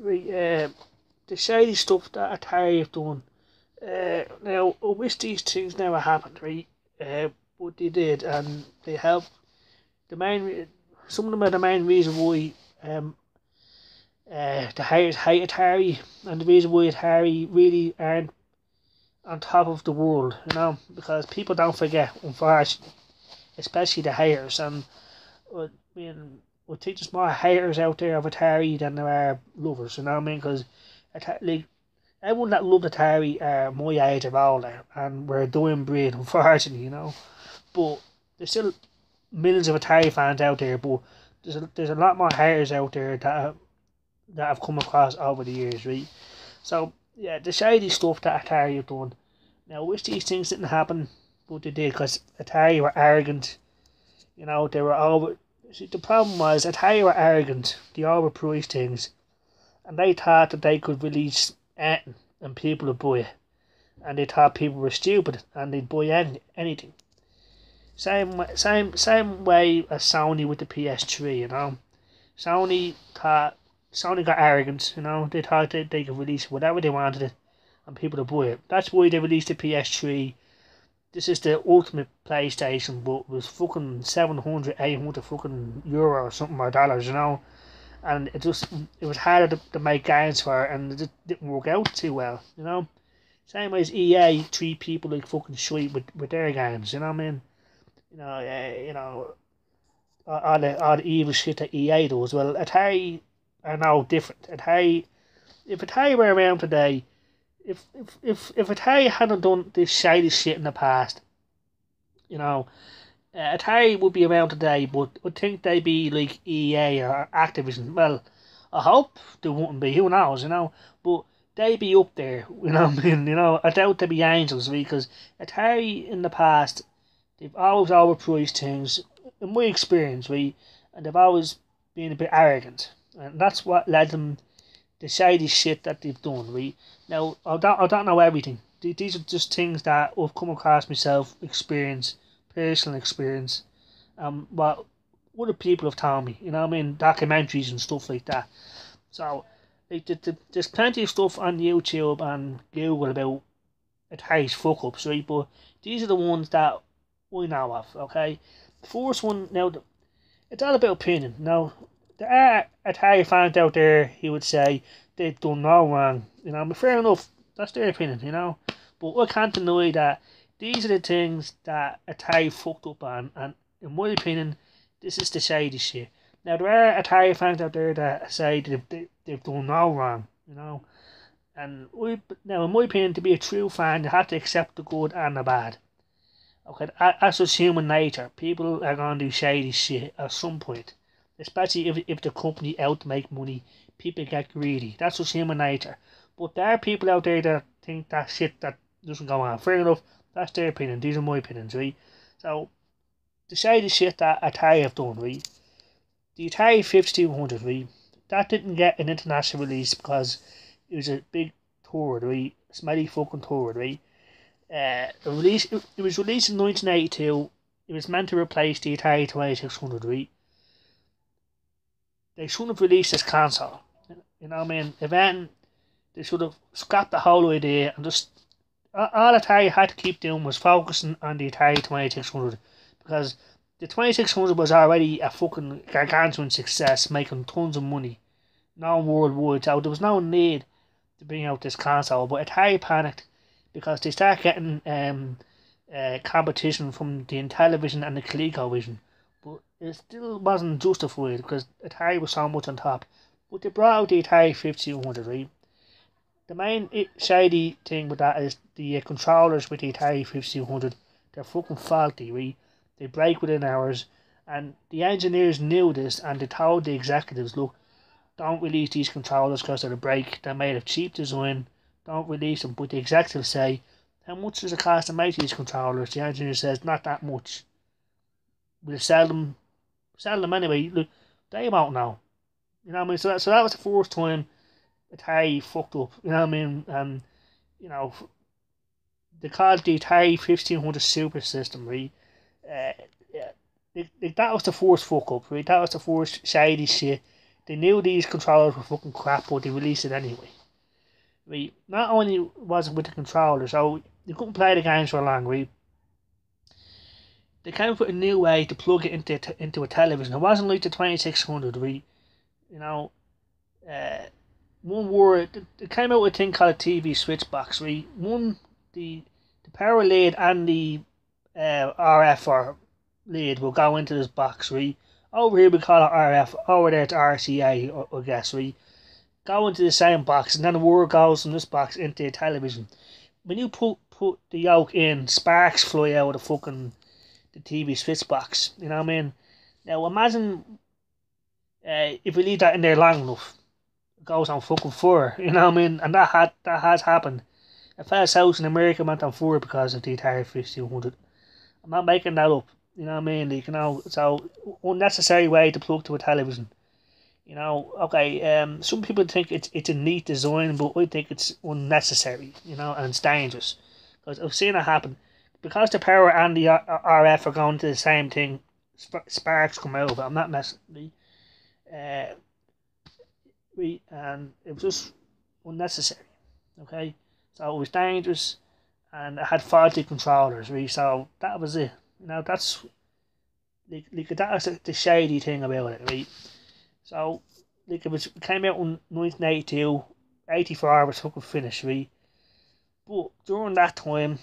Right, the shady stuff that Atari have done. Now, I wish these things never happened, right? But they did, and they helped. The main, some of them are the main reason why the haters hate Atari, and the reason why Atari really aren't on top of the world, because people don't forget, unfortunately, especially the haters, and I mean, I think there's more haters out there of Atari than there are lovers, you know what I mean? Because like everyone that loved Atari are my age or older, and we're a dying breed, unfortunately, But there's still millions of Atari fans out there, but there's a lot more haters out there that I've come across over the years, right? So yeah, the shady stuff that Atari have done. Now, I wish these things didn't happen, but they did, because Atari were arrogant. They were over. See, the problem was Atari were arrogant. They overpriced things, and they thought that they could release anything and people would buy it. And they thought people were stupid and they'd buy anything. Same way as Sony with the PS3. Sony got arrogant. They thought they could release whatever they wanted it, and people would buy it. That's why they released the PS3. This is the ultimate PlayStation, but it was fucking 700, 800 fucking euro or something, or dollars, And it was harder to make games for it, and it just didn't work out too well, Same way as EA treat people like fucking shit with their games, you know what I mean? All the evil shit that EA does. Well, Atari are now different. If Atari were around today, if Atari hadn't done this shady shit in the past, Atari would be around today, but I think they'd be like EA or Activision. Well, I hope they wouldn't be. Who knows, But they'd be up there. You know what I mean? I doubt they'd be angels, because Atari in the past, they've always overpriced things. In my experience, right, and they've always been a bit arrogant, and that's what led them the shady shit that they've done, right? Now, I don't know everything. These are just things that I've come across myself, personal experience, what other people have told me, documentaries and stuff like that. So, like, there's plenty of stuff on YouTube and Google about Atari's fuck ups, right? But these are the ones that I know of, okay? The first one, now, it's all about opinion. Now, there are Atari fans out there who would say they've done no wrong, but fair enough, that's their opinion, But I can't deny that these are the things that Atari fucked up on, and in my opinion, this is the shady shit. Now, there are Atari fans out there that say they've done no wrong, And now, in my opinion, to be a true fan, you have to accept the good and the bad. Okay, that's just human nature. People are going to do shady shit at some point. Especially if the company out to make money, people get greedy. That's just human nature. But there are people out there that think that shit that doesn't go on. Fair enough, that's their opinion. These are my opinions, right? So, the shady shit that Atari have done, right? The Atari 5200, right? That didn't get an international release because it was a big tour, right? Smelly fucking tour, right? It was released in 1982. It was meant to replace the Atari 2600, right? They shouldn't have released this console. You know what I mean? If anything, they should have scrapped the whole idea and just... All Atari had to keep doing was focusing on the Atari 2600, because the 2600 was already a fucking gargantuan success, making tons of money, known worldwide, so there was no need to bring out this console. But Atari panicked because they started getting competition from the Intellivision and the ColecoVision, but it still wasn't justified because Atari was so much on top. But they brought out the Atari 5200, right? The main shady thing with that is the controllers with the Atari 5200. They're fucking faulty, right? They break within hours, and the engineers knew this, and they told the executives, look, don't release these controllers because they're a break. They're made of cheap design. Don't release them. But the executives say, how much does it cost to make these controllers? The engineer says, not that much. We'll sell them anyway. Look, they won't know. You know what I mean? So that was the first time Atari fucked up. You know what I mean? And, they called the Atari 1500 Super System, right? Yeah, that was the first fuck up, right? That was the first shady shit they knew these controllers were fucking crap, but they released it anyway. Right? Not only was it with the controller, so you couldn't play the games for long, right? They came up with a new way to plug it into a television. It wasn't like the 2600, right? You know, uh, one word, it came out with a thing called a TV switch box, right? The power lead and the RF or lead will go into this box, right? Over here we call it RF, over there it's RCA, I guess, right? Go into the same box, and then the word goes from this box into the television. When you put the yoke in, sparks fly out of the TV switch box. You know what I mean? Now imagine if we leave that in there long enough, it goes on fucking fire. You know what I mean? And that has happened. A fella's house in America went on fire because of the Atari 1500. I'm not making that up. You know what I mean? Like, you know, so unnecessary way to plug to a television. You know, okay. Some people think it's a neat design, but I think it's unnecessary. You know, and it's dangerous because I've seen it happen. Because the power and the RF are going to the same thing, sparks come out of it. I'm not messing with and it was just unnecessary. Okay, so it was dangerous, and it had faulty controllers. So that was it. You know, that's that was the shady thing about it. Right, so it came out in 1982, 84 was fucking finished. Right, but during that time,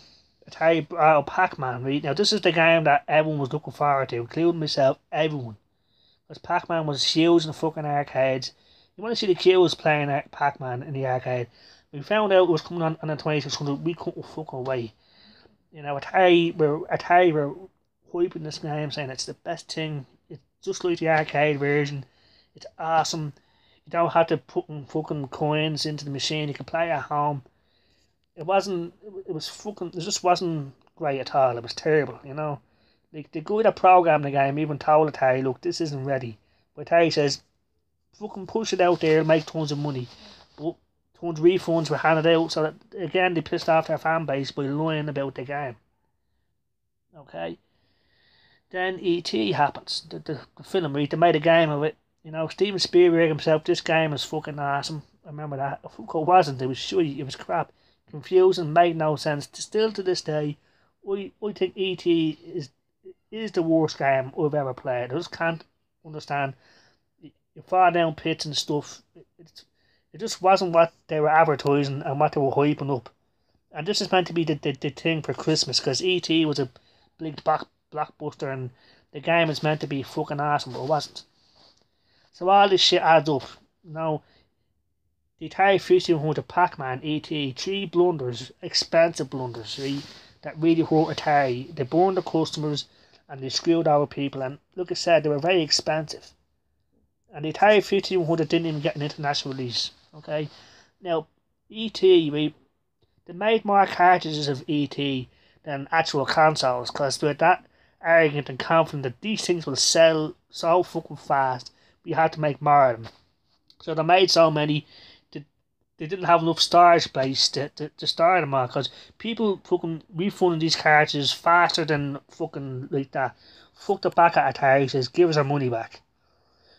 Atari brought out Pac-Man, right? Now, this is the game that everyone was looking forward to, including myself, everyone. Because Pac-Man was huge in the fucking arcades. You want to see the kids playing Pac-Man in the arcade. We found out it was coming on the 2600, we couldn't fucking wait. You know, Atari were hyping this game, saying it's the best thing. It's just like the arcade version. It's awesome. You don't have to put fucking coins into the machine. You can play at home. It just wasn't great at all. It was terrible, you know. Like, the guy that programmed the game even told Atari, look, this isn't ready. But Atari says, fucking push it out there and make tons of money. But tons of refunds were handed out, so that, again, they pissed off their fan base by lying about the game. Okay. Then E.T. happens. The film, right? They made a game of it. You know, Steven Spielberg himself, this game is fucking awesome. I remember that. It wasn't. It was shitty. It was crap. Confusing, made no sense. Still to this day, I think E.T. is the worst game I've ever played. I just can't understand. You fall down pits and stuff. It just wasn't what they were advertising and what they were hyping up. And this is meant to be the thing for Christmas, because E.T. was a big blockbuster and the game is meant to be fucking awesome, but it wasn't. So all this shit adds up. You know, the Atari 1500, Pac-Man, E.T., three blunders, expensive blunders, right, that really hurt Atari. They burned the customers and they screwed over people, and like I said, they were very expensive. And the Atari 1500 didn't even get an international release. Okay, now E.T., right, they made more cartridges of E.T. than actual consoles, because they're that arrogant and confident that these things will sell so fucking fast. We had to make more of them. So they made so many. They didn't have enough storage space to store them all, because people fucking refunding these cartridges faster than fucking like that. Fuck the back at Atari, says give us our money back.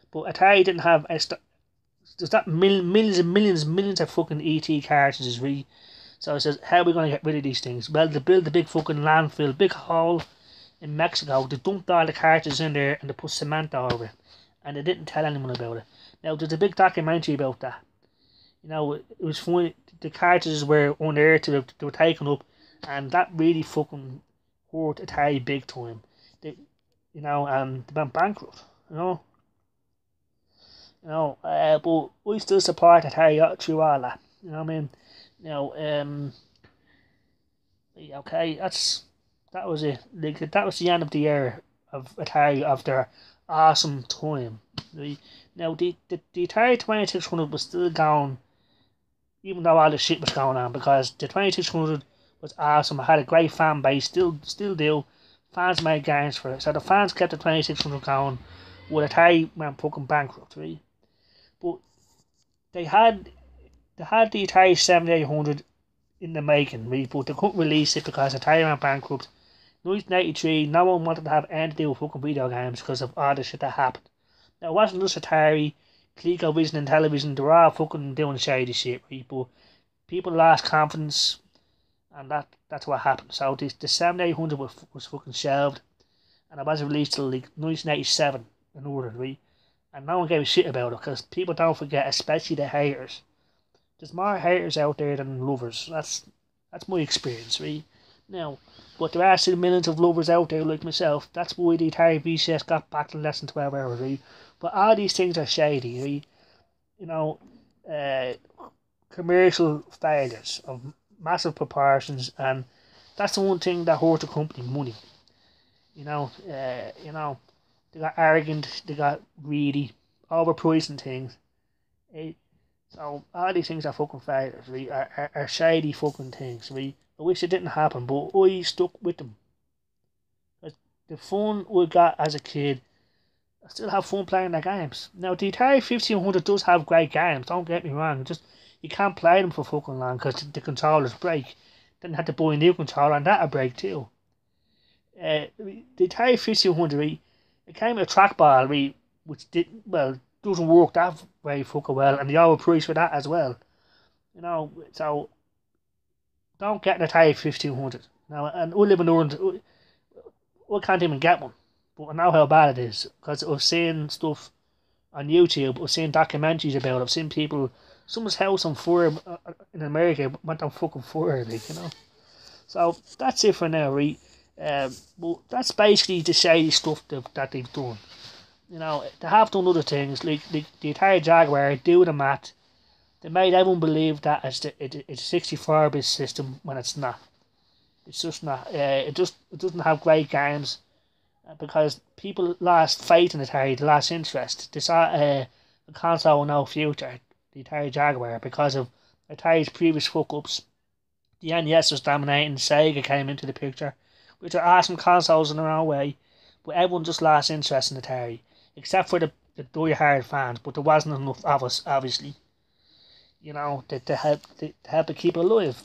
But Atari didn't have there's that millions and millions of fucking ET cartridges, really. So it says, how are we going to get rid of these things? Well, they built a big fucking landfill, big hole in Mexico. They dumped all the cartridges in there and they put cement over it, and they didn't tell anyone about it. Now there's a big documentary about that. You know, it was funny. The cartridges were unearthed, they were taken up, and that really fucking hurt Atari big time. They went bankrupt. But we still support Atari through all that. You know what I mean? Okay, that was it. Like, that was the end of the era of Atari, of their awesome time. Now the Atari 2600 was still going, even though all the shit was going on, because the 2600 was awesome. It had a great fan base, still do. Fans made games for it, so the fans kept the 2600 going. Well, Atari went fucking bankrupt, right? But they had the Atari 7800 in the making, right? But they couldn't release it because Atari went bankrupt. 1983, no one wanted to have anything to do with fucking video games because of all the shit that happened. Now, it wasn't just Atari. ColecoVision and television, they're all fucking doing shady shit, right? But people lost confidence, and that's what happened. So the 7800 was fucking shelved, and it wasn't released till like 1987 in order, right? And no one gave a shit about it, because people don't forget, especially the haters. There's more haters out there than lovers. That's my experience, right? Now, but there are still millions of lovers out there like myself. That's why the Atari VCS got back to less than 12 hours, right? But all these things are shady, right? You know, uh, commercial failures of massive proportions, and that's the one thing that hurt the company: money. You know, they got arrogant, they got greedy, overpricing things. Eh, So all these things are fucking failures, right? Are shady fucking things, right? I wish it didn't happen, but I stuck with them. The fun we got as a kid, I still have fun playing the games. Now the Atari 1500 does have great games. Don't get me wrong. Just you can't play them for fucking long because the controllers break. Then you have to buy a new controller, and that'll break too. The Atari 1500, right, it came with a trackball, right, which doesn't work that very fucking well, and the overpriced for that as well. So don't get an Atari 1500. Now, and I live in Ireland, I can't even get one. But I know how bad it is, because I've seen stuff on YouTube, I've seen documentaries about it, I've seen people, someone's house on fire in America went on fucking fire, like. So that's it for now, right? But that's basically the shady stuff that they've done. They have done other things, like the Atari Jaguar, do the math. They made everyone believe that it's a 64-bit system when it's not. It's just not. It doesn't have great games, because people lost faith in Atari, they lost interest. They saw a console with no future, the Atari Jaguar, because of Atari's previous fuck-ups. The NES was dominating, Sega came into the picture, which are awesome consoles in their own way, but everyone just lost interest in Atari, except for the die-hard fans, but there wasn't enough of us, obviously, to help to keep it alive.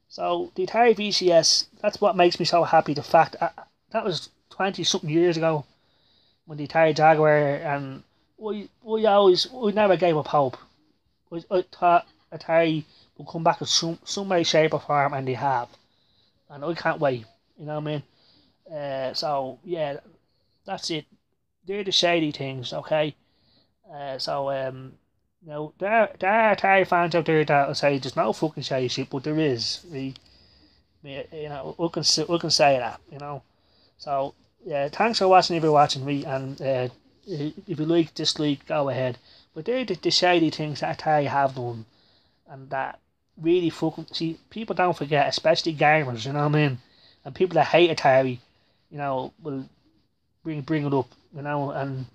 So the Atari VCS, that's what makes me so happy. The fact that was 20 something years ago when the Atari Jaguar, and we never gave up hope. I thought Atari will come back in some way, shape or form, and they have, and I can't wait. You know what I mean? So yeah, that's it. They're the shady things, okay? There are Atari fans out there that will say there's no fucking shady shit, but there is. We can say that. So yeah, thanks for watching if you're watching me, and if you like, dislike, go ahead. But they're the shady things that Atari have done, and that really fucking see, people don't forget, especially gamers. You know what I mean? And people that hate Atari, will bring it up. And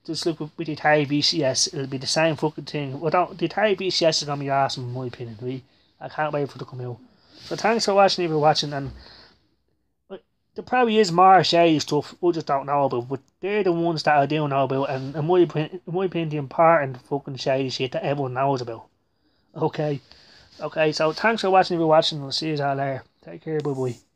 just look with the Atari VCS, it'll be the same fucking thing. The Atari VCS is gonna be awesome in my opinion. Really, I can't wait for it to come out. So thanks for watching if you're watching, and there probably is more shady stuff we just don't know about, but they're the ones that I do know about, and in my opinion, the important fucking shady shit that everyone knows about. Okay, so thanks for watching if you're watching, I'll see you all later. Take care, bye bye.